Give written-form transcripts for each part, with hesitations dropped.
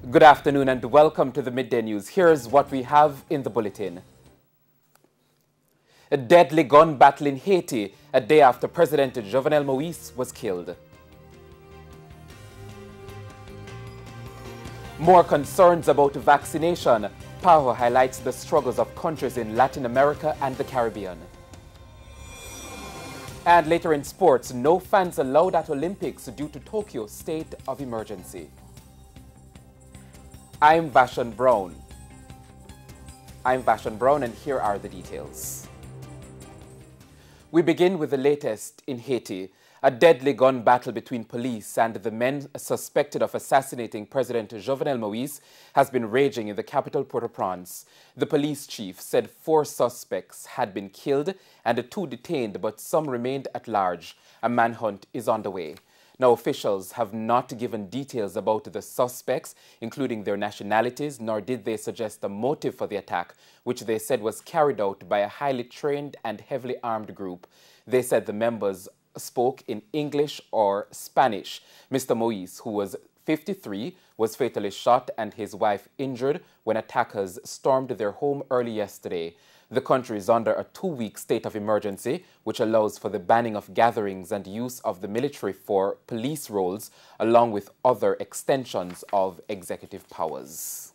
Good afternoon and welcome to the Midday News. Here's what we have in the bulletin. A deadly gun battle in Haiti, a day after President Javenel Moise was killed. More concerns about vaccination. PAHO highlights the struggles of countries in Latin America and the Caribbean. And later in sports, no fans allowed at Olympics due to Tokyo state of emergency. I'm Vashon Brown. And here are the details. We begin with the latest in Haiti. A deadly gun battle between police and the men suspected of assassinating President Javenel Moise has been raging in the capital, Port-au-Prince. The police chief said 4 suspects had been killed and 2 detained, but some remained at large. A manhunt is underway. Now, officials have not given details about the suspects, including their nationalities, nor did they suggest a motive for the attack, which they said was carried out by a highly trained and heavily armed group. They said the members spoke in English or Spanish. Mr. Moise, who was 53, was fatally shot and his wife injured when attackers stormed their home early yesterday. The country is under a 2-week state of emergency, which allows for the banning of gatherings and use of the military for police roles, along with other extensions of executive powers.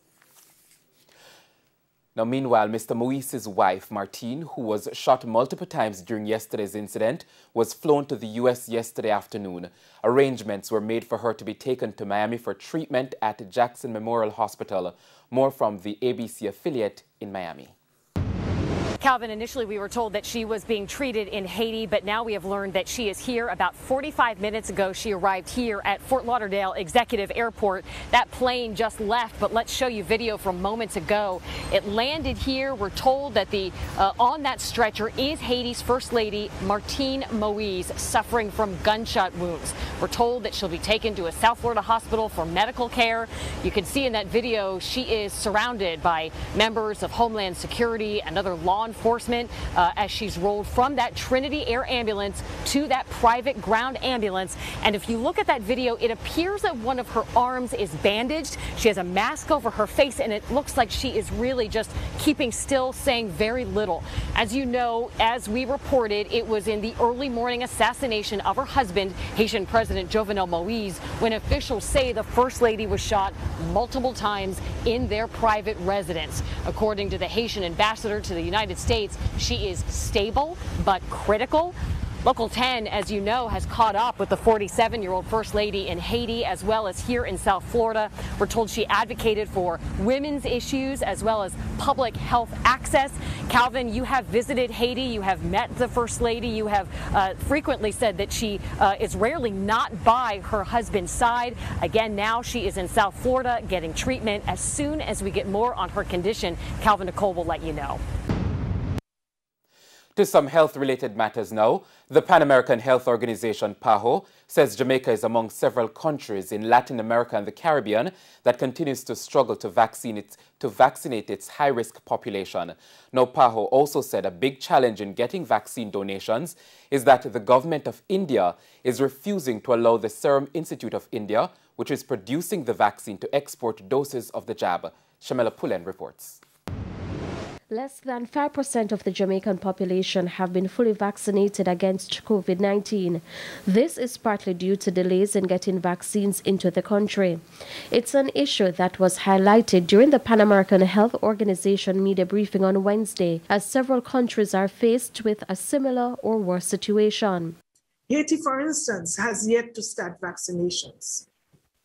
Now, meanwhile, Mr. Moise's wife, Martine, who was shot multiple times during yesterday's incident, was flown to the U.S. yesterday afternoon. Arrangements were made for her to be taken to Miami for treatment at Jackson Memorial Hospital. More from the ABC affiliate in Miami. Calvin, initially we were told that she was being treated in Haiti, but now we have learned that she is here. About 45 minutes ago, she arrived here at Fort Lauderdale Executive Airport. That plane just left, but let's show you video from moments ago. It landed here. We're told that on that stretcher is Haiti's First Lady, Martine Moise, suffering from gunshot wounds. We're told that she'll be taken to a South Florida hospital for medical care. You can see in that video she is surrounded by members of Homeland Security and other law enforcement as she's rolled from that Trinity Air ambulance to that private ground ambulance. And if you look at that video, it appears that one of her arms is bandaged. She has a mask over her face, and it looks like she is really just keeping still, saying very little. As you know, as we reported, it was in the early morning assassination of her husband, Haitian President Javenel Moise, when officials say the First Lady was shot multiple times in their private residence. According to the Haitian ambassador to the United States, she is stable but critical. Local 10, as you know, has caught up with the 47-year-old First Lady in Haiti as well as here in South Florida. We're told she advocated for women's issues as well as public health access. Calvin, you have visited Haiti. You have met the First Lady. You have frequently said that she is rarely not by her husband's side. Again, now she is in South Florida getting treatment. As soon as we get more on her condition, Calvin Nicole will let you know. To some health-related matters now, the Pan-American Health Organization, PAHO, says Jamaica is among several countries in Latin America and the Caribbean that continues to struggle to vaccinate its high-risk population. Now, PAHO also said a big challenge in getting vaccine donations is that the government of India is refusing to allow the Serum Institute of India, which is producing the vaccine, to export doses of the jab. Shamela Pullen reports. Less than 5% of the Jamaican population have been fully vaccinated against COVID-19. This is partly due to delays in getting vaccines into the country. It's an issue that was highlighted during the Pan American Health Organization media briefing on Wednesday, as several countries are faced with a similar or worse situation. Haiti, for instance, has yet to start vaccinations.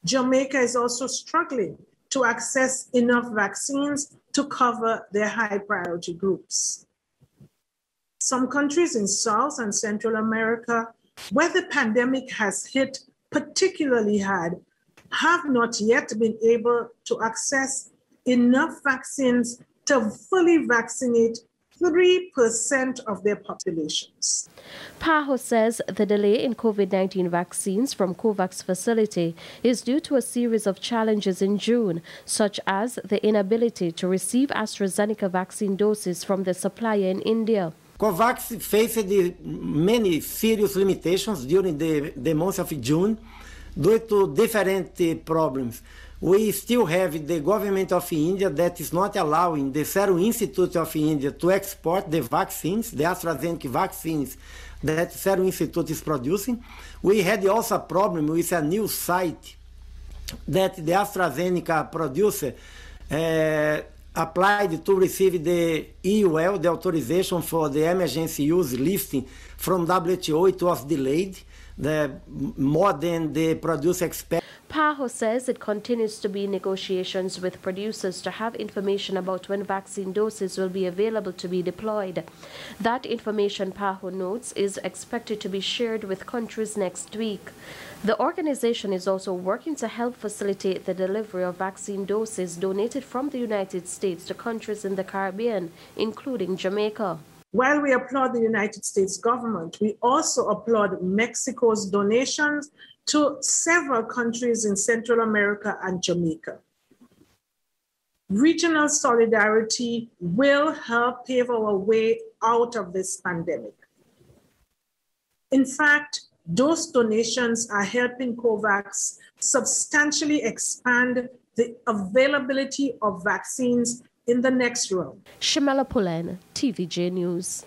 Jamaica is also struggling to access enough vaccines to cover their high priority groups. Some countries in South and Central America, where the pandemic has hit particularly hard, have not yet been able to access enough vaccines to fully vaccinate 3% of their populations. PAHO says the delay in COVID-19 vaccines from COVAX facility is due to a series of challenges in June, such as the inability to receive AstraZeneca vaccine doses from the supplier in India. COVAX faced many serious limitations during the month of June due to different problems. We still have the government of India that is not allowing the Serum Institute of India to export the vaccines, the AstraZeneca vaccines that Serum Institute is producing. We had also a problem with a new site that the AstraZeneca producer applied to receive the EUL, the authorization for the emergency use listing from WHO. It was delayed more than the producer expected. PAHO says it continues to be in negotiations with producers to have information about when vaccine doses will be available to be deployed. That information, PAHO notes, is expected to be shared with countries next week. The organization is also working to help facilitate the delivery of vaccine doses donated from the United States to countries in the Caribbean, including Jamaica. While we applaud the United States government, we also applaud Mexico's donations to several countries in Central America and Jamaica. Regional solidarity will help pave our way out of this pandemic. In fact, those donations are helping COVAX substantially expand the availability of vaccines in the next round. Shimela Pulen, TVJ News.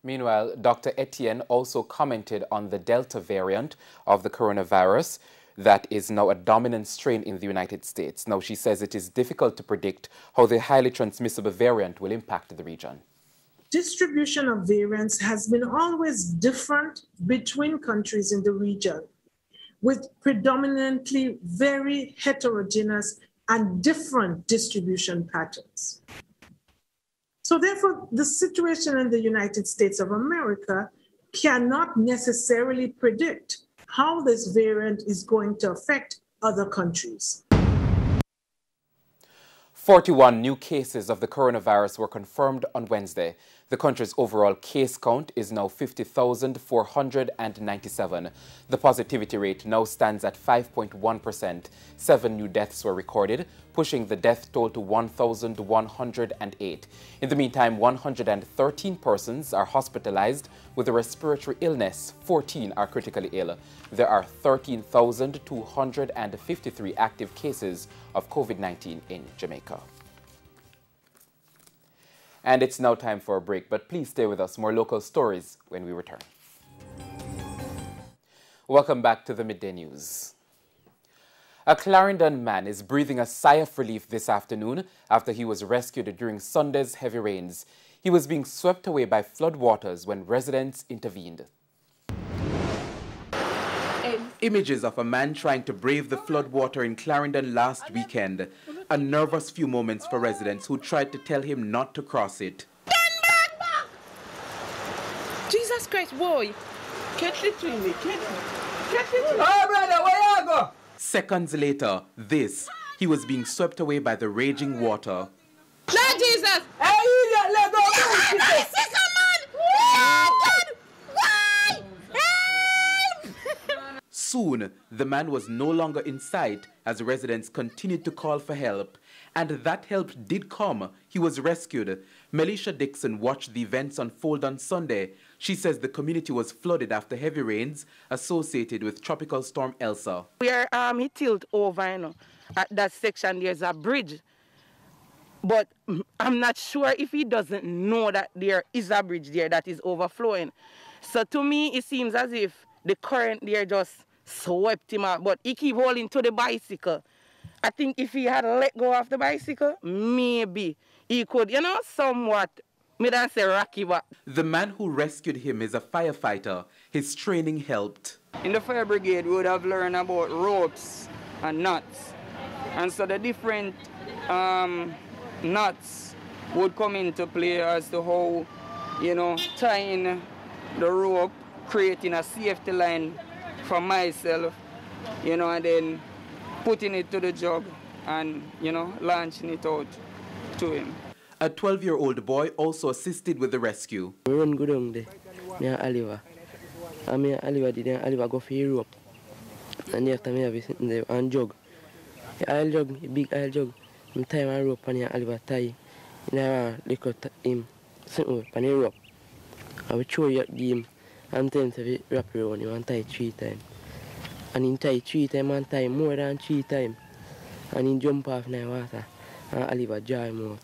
Meanwhile, Dr. Etienne also commented on the Delta variant of the coronavirus that is now a dominant strain in the United States. Now, she says it is difficult to predict how the highly transmissible variant will impact the region. Distribution of variants has been always different between countries in the region, with predominantly very heterogeneous and different distribution patterns. So therefore, the situation in the United States of America cannot necessarily predict how this variant is going to affect other countries. 41 new cases of the coronavirus were confirmed on Wednesday. The country's overall case count is now 50,497. The positivity rate now stands at 5.1%. 7 new deaths were recorded, pushing the death toll to 1,108. In the meantime, 113 persons are hospitalized with a respiratory illness. 14 are critically ill. There are 13,253 active cases of COVID-19 in Jamaica. And it's now time for a break, but please stay with us. More local stories when we return. Welcome back to the Midday News. A Clarendon man is breathing a sigh of relief this afternoon after he was rescued during Sunday's heavy rains. He was being swept away by floodwaters when residents intervened. Images of a man trying to brave the floodwater in Clarendon last weekend. A nervous few moments for residents who tried to tell him not to cross it. Jesus Christ, boy. Catch it with me. Catch it. Oh, brother, where you go? Seconds later, he was being swept away by the raging water. Lord Jesus! Hey, idiot, let go. Soon, the man was no longer in sight as residents continued to call for help. And that help did come. He was rescued. Melisha Dixon watched the events unfold on Sunday. She says the community was flooded after heavy rains associated with Tropical Storm Elsa. Where he tilt over, you know, at that section there's a bridge. But I'm not sure if he doesn't know that there is a bridge there that is overflowing. So to me, it seems as if the current there just swept him out, but he keep holding to the bicycle. I think if he had let go of the bicycle, maybe he could, you know, somewhat, me don't say rocky back. The man who rescued him is a firefighter. His training helped. In the fire brigade, we would have learned about ropes and knots. And so the different knots would come into play as to how, you know, tying the rope, creating a safety line for myself, you know, and then putting it to the jug and, you know, launching it out to him. A 12-year-old boy also assisted with the rescue. We run good on there, me and Oliver. And me and Oliver go for Europe. And after me have it sitting there and jug. The oil jug, the big oil jug. I tie my rope and Oliver tie. And I look at him sitting on the rope. I will throw you at him. And then to wrap around you and tie it 3 times. And he tie 3 times and tie more than 3 times. And he jump off in the water and Oliver jar him out.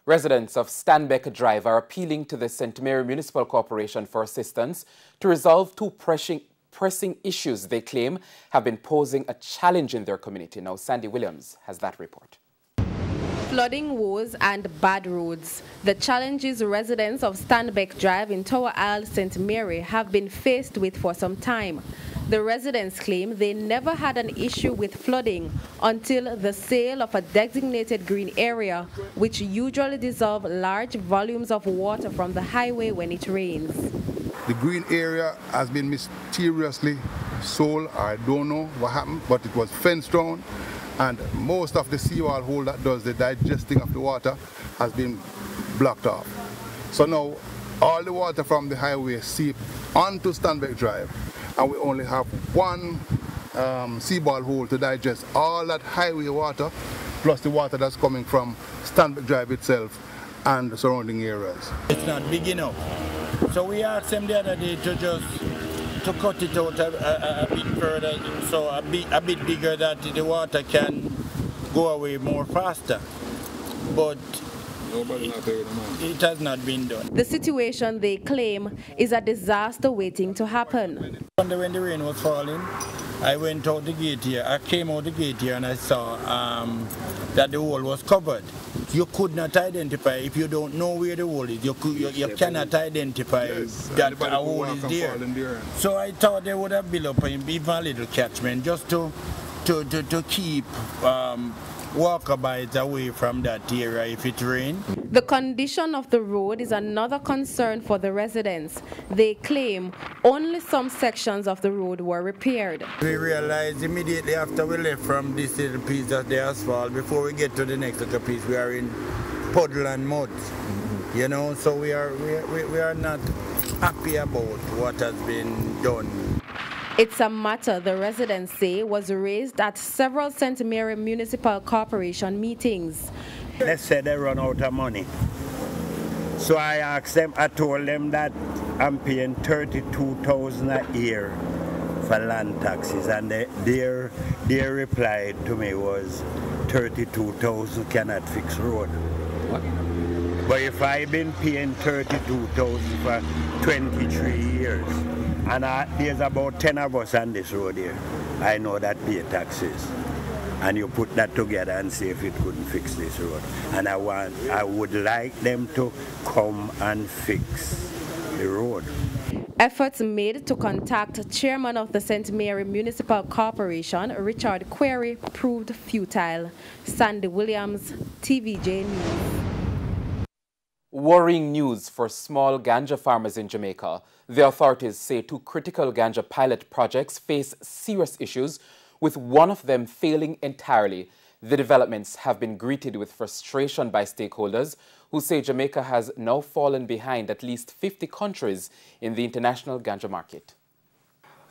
Residents of Stanbeck Drive are appealing to the St. Mary Municipal Corporation for assistance to resolve 2 pressing issues they claim have been posing a challenge in their community. Now, Sandy Williams has that report. Flooding, woes and bad roads. The challenges residents of Stanbeck Drive in Tower Isle, St. Mary have been faced with for some time. The residents claim they never had an issue with flooding until the sale of a designated green area, which usually dissolve large volumes of water from the highway when it rains. The green area has been mysteriously sold. I don't know what happened, but it was fenced around. And most of the seawall hole that does the digesting of the water has been blocked off. So now all the water from the highway seep onto Stanbeck Drive, and we only have one seawall hole to digest all that highway water, plus the water that's coming from Stanbeck Drive itself and the surrounding areas. It's not big enough. So we asked them the other day to cut it out a bit further, so a bit bigger, that the water can go away more faster. But it has not been done. The situation, they claim, is a disaster waiting to happen. When the rain was falling, I went out the gate here. I came out the gate here and I saw that the hole was covered. You could not identify, if you don't know where the hole is, you cannot identify that a hole is there. So I thought they would have built up even a little catchment just to keep walkabout away from that area if it rains. The condition of the road is another concern for the residents. They claim only some sections of the road were repaired. We realized immediately after we left from this little piece of the asphalt, before we get to the next little piece, we are in puddle and mud. You know, so we are not happy about what has been done. It's a matter the residents say was raised at several St. Mary Municipal Corporation meetings. Let's say they run out of money. So I asked them, I told them that I'm paying $32,000 a year for land taxes, and their reply to me was $32,000 cannot fix road. What? But if I've been paying $32,000 for 23 years, and there's about 10 of us on this road here, I know that pay taxes. And you put that together and see if it couldn't fix this road. And I would like them to come and fix the road. Efforts made to contact Chairman of the St. Mary Municipal Corporation, Richard Query, proved futile. Sandy Williams, TVJ News. Worrying news for small ganja farmers in Jamaica. The authorities say 2 critical ganja pilot projects face serious issues, with one of them failing entirely. The developments have been greeted with frustration by stakeholders who say Jamaica has now fallen behind at least 50 countries in the international ganja market.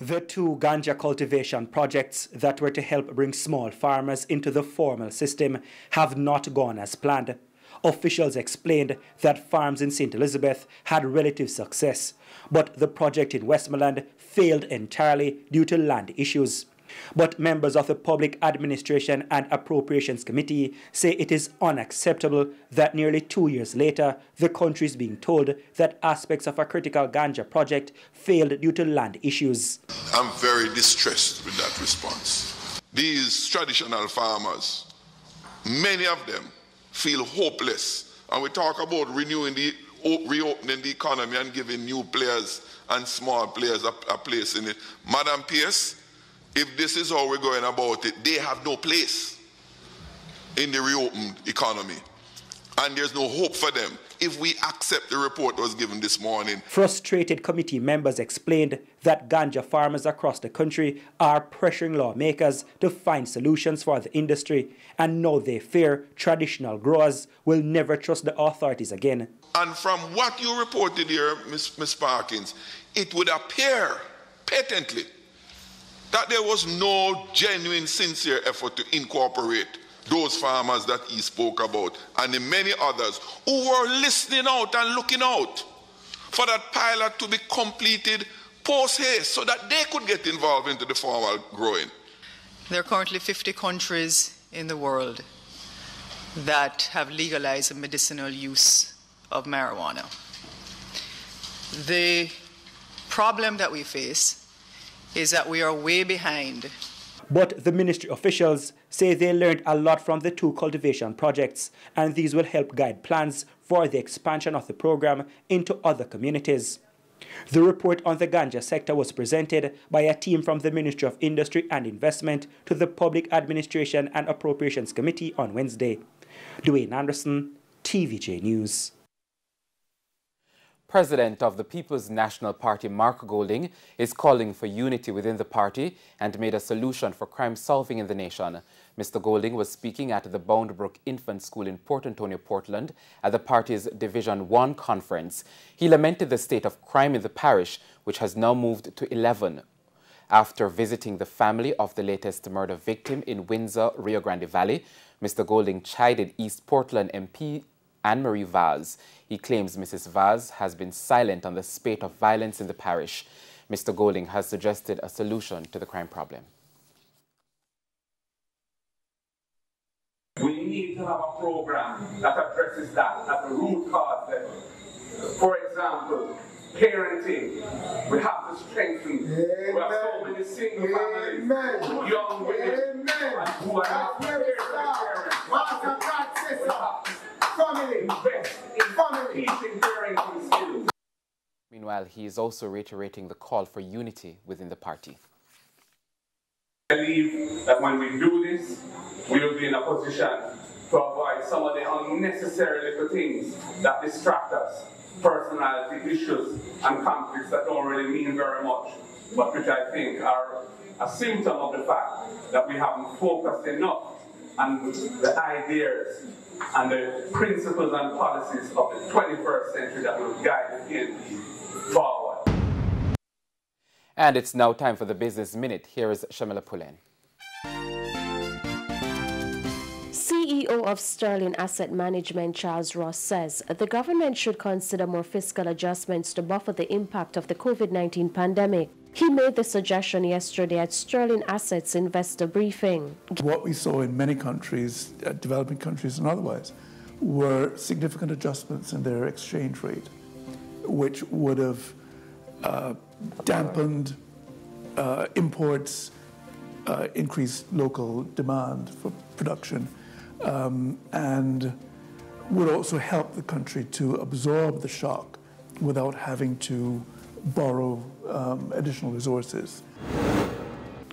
The 2 ganja cultivation projects that were to help bring small farmers into the formal system have not gone as planned. Officials explained that farms in St. Elizabeth had relative success, but the project in Westmoreland failed entirely due to land issues. But members of the Public Administration and Appropriations Committee say it is unacceptable that nearly 2 years later, the country is being told that aspects of a critical ganja project failed due to land issues. I'm very distressed with that response. These traditional farmers, many of them, feel hopeless. And we talk about reopening the economy and giving new players and small players a place in it. Madam PS, if this is how we're going about it, they have no place in the reopened economy. And there's no hope for them if we accept the report that was given this morning. Frustrated committee members explained that ganja farmers across the country are pressuring lawmakers to find solutions for the industry, and now they fear traditional growers will never trust the authorities again. And from what you reported here, Ms. Parkins, it would appear patently that there was no genuine, sincere effort to incorporate those farmers that he spoke about and the many others who were listening out and looking out for that pilot to be completed post haste so that they could get involved into the formal growing. There are currently 50 countries in the world that have legalized the medicinal use of marijuana. The problem that we face is that we are way behind. But the ministry officials say they learned a lot from the 2 cultivation projects, and these will help guide plans for the expansion of the program into other communities. The report on the ganja sector was presented by a team from the Ministry of Industry and Investment to the Public Administration and Appropriations Committee on Wednesday. Dwayne Anderson, TVJ News. President of the People's National Party, Mark Golding, is calling for unity within the party and made a solution for crime solving in the nation. Mr. Golding was speaking at the Boundbrook Infant School in Port Antonio, Portland, at the party's Division 1 conference. He lamented the state of crime in the parish, which has now moved to 11. After visiting the family of the latest murder victim in Windsor, Rio Grande Valley, Mr. Golding chided East Portland MP Anne-Marie Vaz. He claims Mrs. Vaz has been silent on the spate of violence in the parish. Mr. Golding has suggested a solution to the crime problem. We need to have a program that addresses that at the root cause level. For example, parenting. We have to strengthen. We have so many single families, young women, who are not prepared for parents. Meanwhile, he is also reiterating the call for unity within the party. I believe that when we do this, we will be in a position to avoid some of the unnecessary little things that distract us, personality issues and conflicts that don't really mean very much, but which I think are a symptom of the fact that we haven't focused enough on the ideas and the principles and policies of the 21st century that will guide the PNP forward. And it's now time for the Business Minute. Here is Javenel Moise. CEO of Sterling Asset Management, Charles Ross, says the government should consider more fiscal adjustments to buffer the impact of the COVID-19 pandemic. He made the suggestion yesterday at Sterling Asset's investor briefing. What we saw in many countries, developing countries and otherwise, were significant adjustments in their exchange rate, which would have dampened imports, increased local demand for production, and would also help the country to absorb the shock without having to borrow additional resources.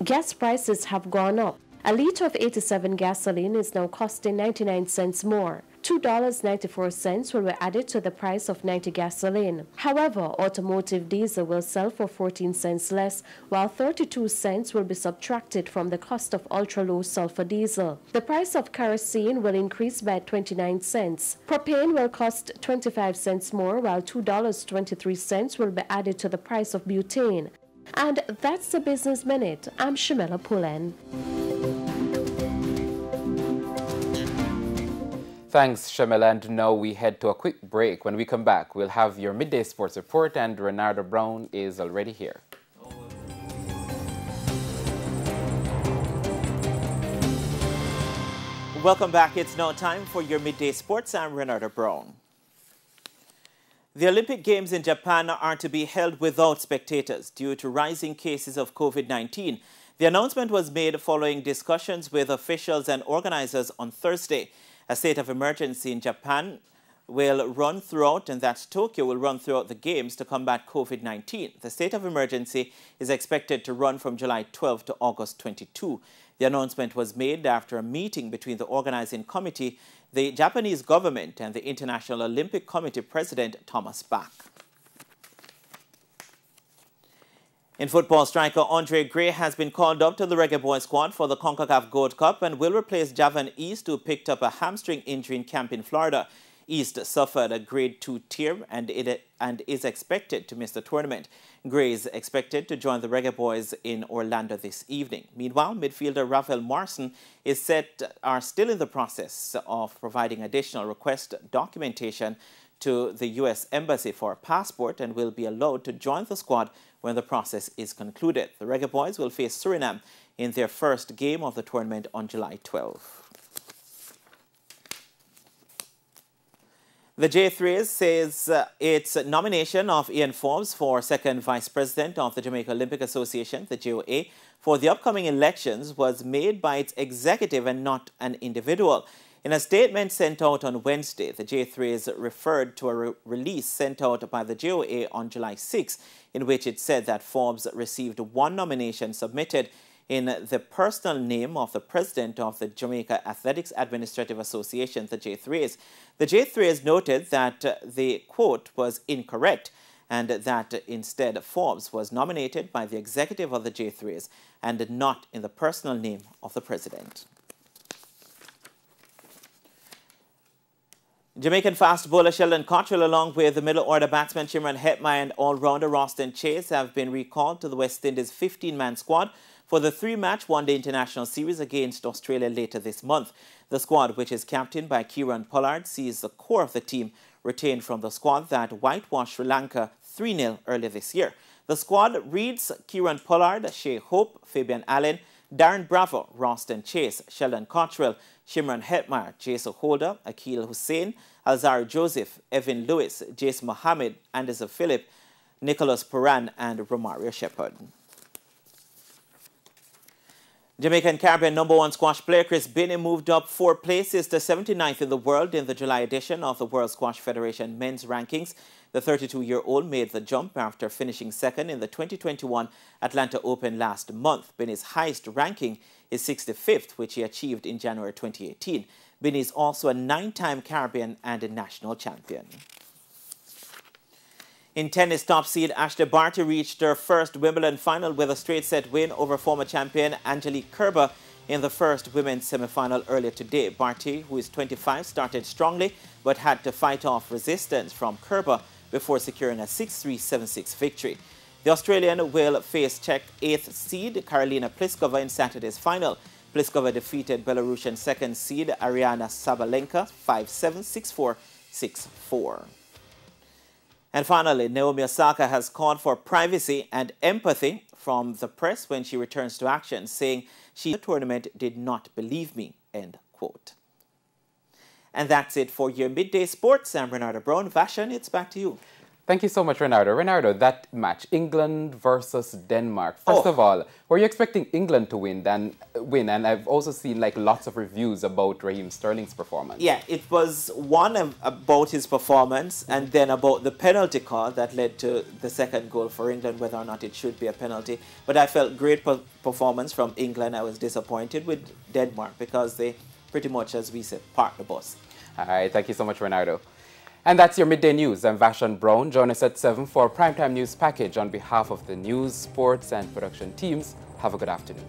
Gas prices have gone up. A litre of 87 gasoline is now costing 99 cents more. $2.94 will be added to the price of 90 gasoline. However, automotive diesel will sell for 14 cents less, while 32 cents will be subtracted from the cost of ultra-low sulfur diesel. The price of kerosene will increase by 29 cents. Propane will cost 25 cents more, while $2.23 will be added to the price of butane. And that's the Business Minute. I'm Javenel Moise. Thanks, Javenel. And now we head to a quick break. When we come back, we'll have your midday sports report, and Renardo Brown is already here. Welcome back. It's now time for your midday sports. I'm Renardo Brown. The Olympic Games in Japan are to be held without spectators due to rising cases of COVID-19. The announcement was made following discussions with officials and organizers on Thursday. A state of emergency in Japan will run throughout, and that Tokyo will run throughout the Games to combat COVID-19. The state of emergency is expected to run from July 12 to August 22. The announcement was made after a meeting between the organizing committee, the Japanese government, and the International Olympic Committee President Thomas Bach. In football, striker Andre Gray has been called up to the Reggae Boys squad for the CONCACAF Gold Cup and will replace Javan East, who picked up a hamstring injury in camp in Florida. East suffered a grade 2 tear and is expected to miss the tournament. Gray is expected to join the Reggae Boys in Orlando this evening. Meanwhile, midfielder Rafael Marson are still in the process of providing additional request documentation to the U.S. Embassy for a passport and will be allowed to join the squad when the process is concluded. The Reggae Boys will face Suriname in their first game of the tournament on July 12. The J3 says its nomination of Ian Forbes for second vice president of the Jamaica Olympic Association, the JOA, for the upcoming elections was made by its executive and not an individual. In a statement sent out on Wednesday, the J3s referred to a release sent out by the JOA on July 6, in which it said that Forbes received one nomination submitted in the personal name of the president of the Jamaica Athletics Administrative Association, the J3s. The J3s noted that the quote was incorrect and that instead Forbes was nominated by the executive of the J3s and not in the personal name of the president. Jamaican fast bowler Sheldon Cottrell, along with the middle order batsman Shimron Hetmeyer and all-rounder Roston Chase, have been recalled to the West Indies 15-man squad for the 3-match one-day international series against Australia later this month. The squad, which is captained by Kieran Pollard, sees the core of the team retained from the squad that whitewashed Sri Lanka 3-0 earlier this year. The squad reads Kieran Pollard, Shea Hope, Fabian Allen, Darren Bravo, Roston Chase, Sheldon Cottrell, Shimron Hetmeyer, Jason Holder, Akil Hussain, Alzari Joseph, Evan Lewis, Jace Mohammed, Anderson Phillip, Nicholas Puran, and Romario Shepherd. Jamaican Caribbean #1 squash player Chris Binney moved up 4 places to 79th in the world in the July edition of the World Squash Federation men's rankings. The 32-year-old made the jump after finishing second in the 2021 Atlanta Open last month. Binney's highest ranking is 65th, which he achieved in January 2018. Binney is also a 9-time Caribbean and a national champion. In tennis, top seed Ashley Barty reached her first Wimbledon final with a straight-set win over former champion Angelique Kerber in the first women's semi-final earlier today. Barty, who is 25, started strongly but had to fight off resistance from Kerber before securing a 6-3, 7-6 victory. The Australian will face Czech 8th seed Karolina Pliskova in Saturday's final. Pliskova defeated Belarusian 2nd seed Ariana Sabalenka 5-7, 6-4, 6-4. And finally, Naomi Osaka has called for privacy and empathy from the press when she returns to action, saying the tournament did not believe me, end quote. And that's it for your Midday Sports. I'm Renardo Brown. Vashan, it's back to you. Thank you so much, Renardo. Renardo, that match, England versus Denmark. First of all, were you expecting England to win? And I've also seen like lots of reviews about Raheem Sterling's performance. Yeah, it was one about his performance and then about the penalty call that led to the second goal for England, whether or not it should be a penalty. But I felt great performance from England. I was disappointed with Denmark because they pretty much, as we said, parked the bus. All right, thank you so much, Renardo. And that's your Midday News. I'm Vashan Brown. Join us at 7 for a primetime news package. On behalf of the news, sports, and production teams, have a good afternoon.